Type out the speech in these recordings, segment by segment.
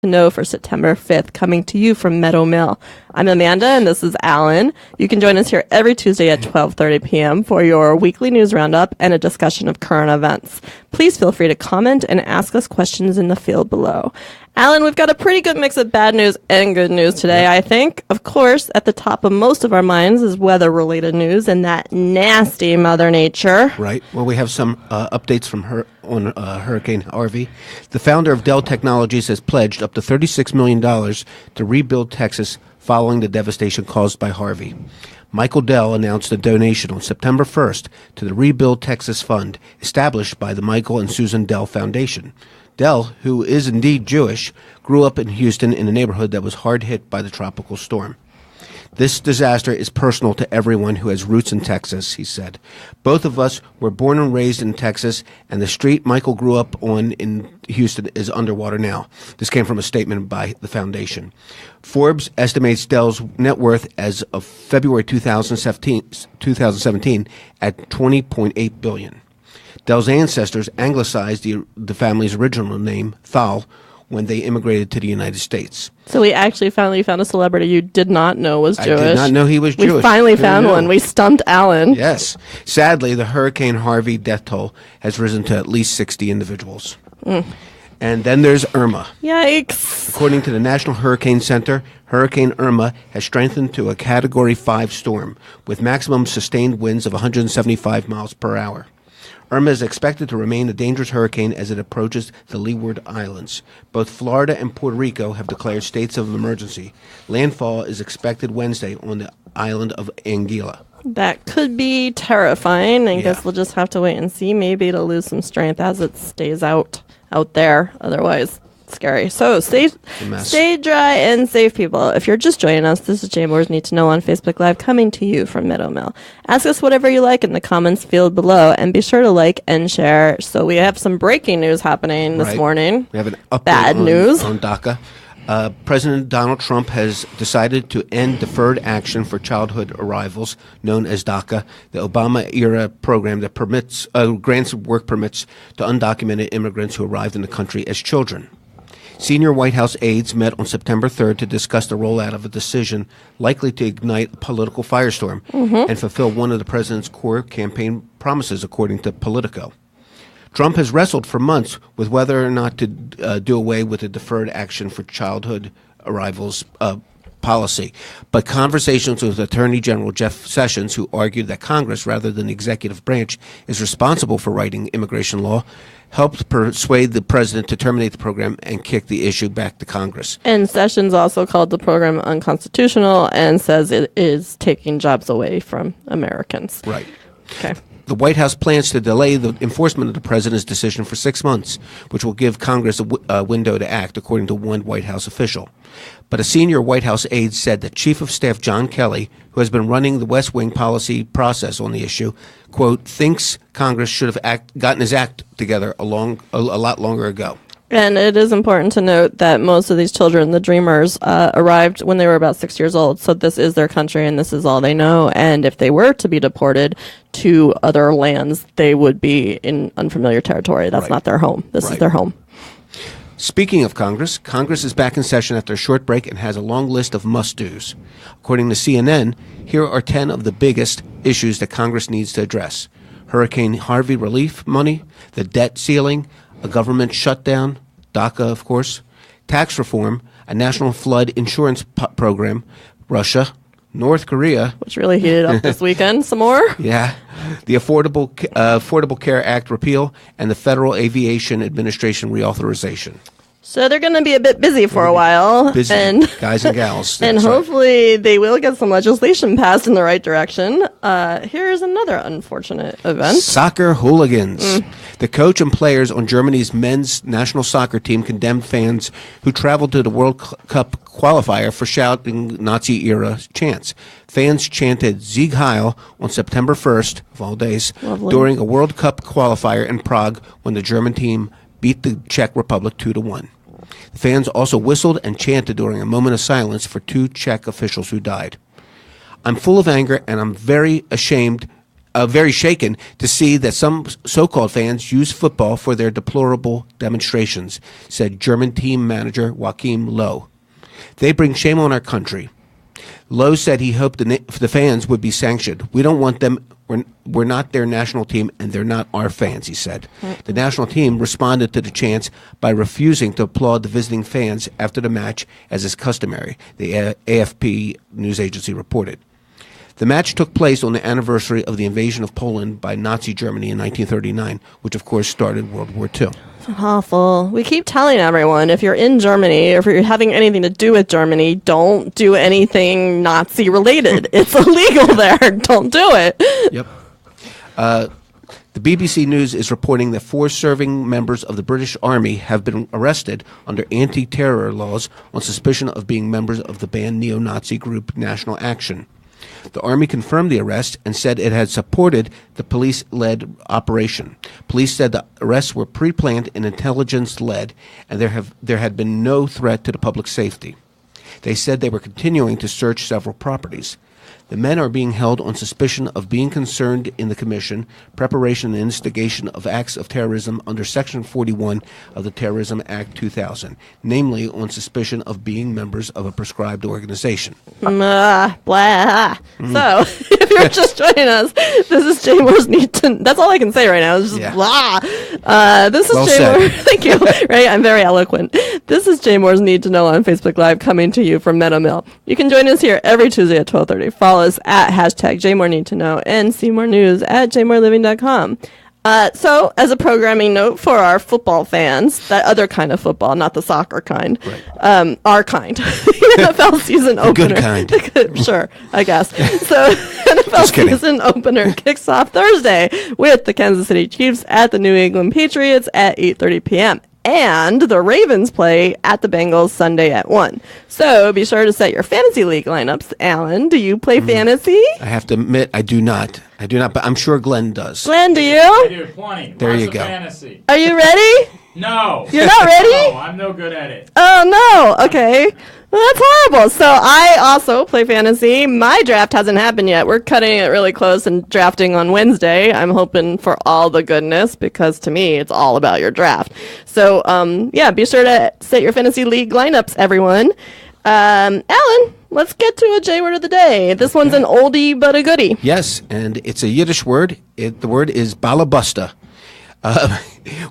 to know for September 5th, coming to you from Meadow Mill. I'm Amanda, and this is Alan. You can join us here every Tuesday at 12:30 p.m. for your weekly news roundup and a discussion of current events. Please feel free to comment and ask us questions in the field below. Alan, we've got a pretty good mix of bad news and good news today, I think. Of course, at the top of most of our minds is weather-related news and that nasty Mother Nature. Right. Well, we have some updates from Hurricane Harvey. The founder of Dell Technologies has pledged up to $36 million to rebuild Texas following the devastation caused by Harvey. Michael Dell announced a donation on September 1st to the Rebuild Texas Fund, established by the Michael and Susan Dell Foundation. Dell, who is indeed Jewish, grew up in Houston in a neighborhood that was hard hit by the tropical storm. This disaster is personal to everyone who has roots in Texas, he said. Both of us were born and raised in Texas, and the street Michael grew up on in Houston is underwater now. This came from a statement by the foundation. Forbes estimates Dell's net worth as of February 2017 at $20.8 billion. Dell's ancestors anglicized the family's original name, Thal, when they immigrated to the United States. So we actually finally found a celebrity you did not know was Jewish. I did not know he was Jewish. We finally found one. We stumped Alan. Yes. Sadly, the Hurricane Harvey death toll has risen to at least 60 individuals. And then there's Irma. Yikes. According to the National Hurricane Center, Hurricane Irma has strengthened to a Category 5 storm with maximum sustained winds of 175 miles per hour. Irma is expected to remain a dangerous hurricane as it approaches the Leeward Islands. Both Florida and Puerto Rico have declared states of emergency. Landfall is expected Wednesday on the island of Anguilla. That could be terrifying. I guess we'll just have to wait and see. Maybe it'll lose some strength as it stays out there. Otherwise, scary. So stay dry and safe, people. If you're just joining us, this is Jambor's Need to Know on Facebook Live, coming to you from Meadow Mill. Ask us whatever you like in the comments field below, and be sure to like and share. So we have some breaking news happening this morning. We have an update news on DACA. President Donald Trump has decided to end deferred action for childhood arrivals, known as DACA, the Obama-era program that grants work permits to undocumented immigrants who arrived in the country as children. Senior White House aides met on September 3rd to discuss the rollout of a decision likely to ignite a political firestorm and fulfill one of the president's core campaign promises, according to Politico. Trump has wrestled for months with whether or not to do away with the deferred action for childhood arrivals policy, but conversations with Attorney General Jeff Sessions, who argued that Congress, rather than the executive branch, is responsible for writing immigration law, helped persuade the president to terminate the program and kick the issue back to Congress. And Sessions also called the program unconstitutional and says it is taking jobs away from Americans. Right. Okay. The White House plans to delay the enforcement of the president's decision for 6 months, which will give Congress a window to act, according to one White House official. But a senior White House aide said that Chief of Staff John Kelly, who has been running the West Wing policy process on the issue, quote, thinks Congress should have gotten his act together a lot longer ago. And it is important to note that most of these children, the Dreamers, arrived when they were about 6 years old. So this is their country and this is all they know. And if they were to be deported to other lands, they would be in unfamiliar territory. That's not their home. This is their home. Speaking of Congress, Congress is back in session after a short break and has a long list of must-dos. According to CNN, here are 10 of the biggest issues that Congress needs to address. Hurricane Harvey relief money, the debt ceiling, a government shutdown, DACA, of course, tax reform, a national flood insurance program, Russia, North Korea. Which really heated up this weekend some more. Yeah. The Affordable Care Act repeal and the Federal Aviation Administration reauthorization. So they're going to be a bit busy for a while. Busy, and guys and gals. And hopefully they will get some legislation passed in the right direction. Here's another unfortunate event. Soccer hooligans. The coach and players on Germany's men's national soccer team condemned fans who traveled to the World Cup qualifier for shouting Nazi-era chants. Fans chanted Sieg Heil on September 1st, of all days, during a World Cup qualifier in Prague when the German team beat the Czech Republic 2-1. The fans also whistled and chanted during a moment of silence for 2 Czech officials who died. I'm full of anger and I'm very ashamed very shaken to see that some so-called fans use football for their deplorable demonstrations, said German team manager Joachim Low. They bring shame on our country. Lowe said he hoped the fans would be sanctioned. We don't want them. We're not their national team, and they're not our fans, he said. The national team responded to the chants by refusing to applaud the visiting fans after the match, as is customary, the AFP news agency reported. The match took place on the anniversary of the invasion of Poland by Nazi Germany in 1939, which of course started World War II. Awful. We keep telling everyone, if you're in Germany, or if you're having anything to do with Germany, don't do anything Nazi related. It's illegal there. Don't do it. Yep. The BBC News is reporting that 4 serving members of the British Army have been arrested under anti-terror laws on suspicion of being members of the banned neo-Nazi group National Action. The Army confirmed the arrest and said it had supported the police-led operation. Police said the arrests were pre-planned and intelligence-led, and there had been no threat to the public safety. They said they were continuing to search several properties. The men are being held on suspicion of being concerned in the commission, preparation and instigation of acts of terrorism under Section 41 of the Terrorism Act 2000, namely on suspicion of being members of a prescribed organization. Blah. So, if you're just joining us, this is Jay Moore's Need to... That's all I can say right now. It's just blah. This is Well Jay said. Moore. Thank you. Right? I'm very eloquent. This is Jay Moore's Need to Know on Facebook Live, coming to you from Meadow Mill. You can join us here every Tuesday at 12:30. Follow us at hashtag JMoreNeedToKnow and see more news at jmoreliving.com. So, as a programming note for our football fans, that other kind of football, not the soccer kind, Right. our kind, the NFL season opener. good kind. Sure, I guess. So, NFL season opener kicks off Thursday with the Kansas City Chiefs at the New England Patriots at 8:30 p.m. And the Ravens play at the Bengals Sunday at 1. So be sure to set your fantasy league lineups. Alan, do you play fantasy? I have to admit, I do not, but I'm sure Glenn does. Glenn, do I you? do plenty. There Lots you of go. Fantasy. Are you ready? No. You're not ready? No, I'm no good at it. Oh, no. Okay. Well, that's horrible. So I also play fantasy. My draft hasn't happened yet. We're cutting it really close and drafting on Wednesday. I'm hoping for all the goodness because to me, it's all about your draft. So, be sure to set your fantasy league lineups, everyone. Alan, let's get to a J word of the day. This one's an oldie but a goodie. Yes, and it's a Yiddish word. The word is balabusta.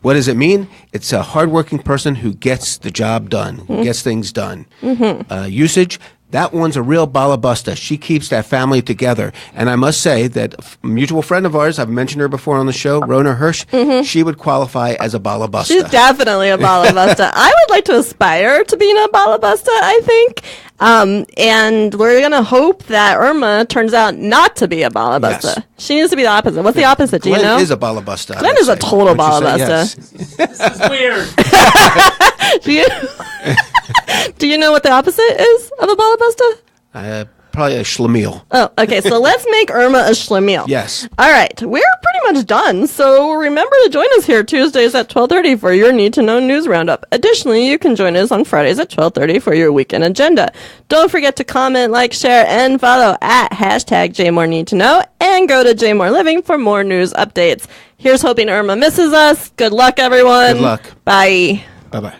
What does it mean? It's a hardworking person who gets the job done, who gets things done. Usage, that one's a real balabusta. She keeps that family together. And I must say that a mutual friend of ours, I've mentioned her before on the show, Rona Hirsch, she would qualify as a balabusta. She's definitely a balabusta. I would like to aspire to being a balabusta, I think. And we're going to hope that Irma turns out not to be a balabusta. Yes. She needs to be the opposite. What's the opposite? Do Glenn you know? is a balabusta. Glenn is a total balabusta. balabusta. This is weird. Do you, do you know what the opposite is of a balabusta? Probably a schlemiel. Oh, okay. So let's make Irma a schlemiel. Yes. All right. We're pretty much done. So remember to join us here Tuesdays at 12:30 for your Need to Know News Roundup. Additionally, you can join us on Fridays at 12:30 for your weekend agenda. Don't forget to comment, like, share, and follow at hashtag JMoreNeedToKnow and go to JMore Living for more news updates. Here's hoping Irma misses us. Good luck, everyone. Good luck. Bye. Bye-bye.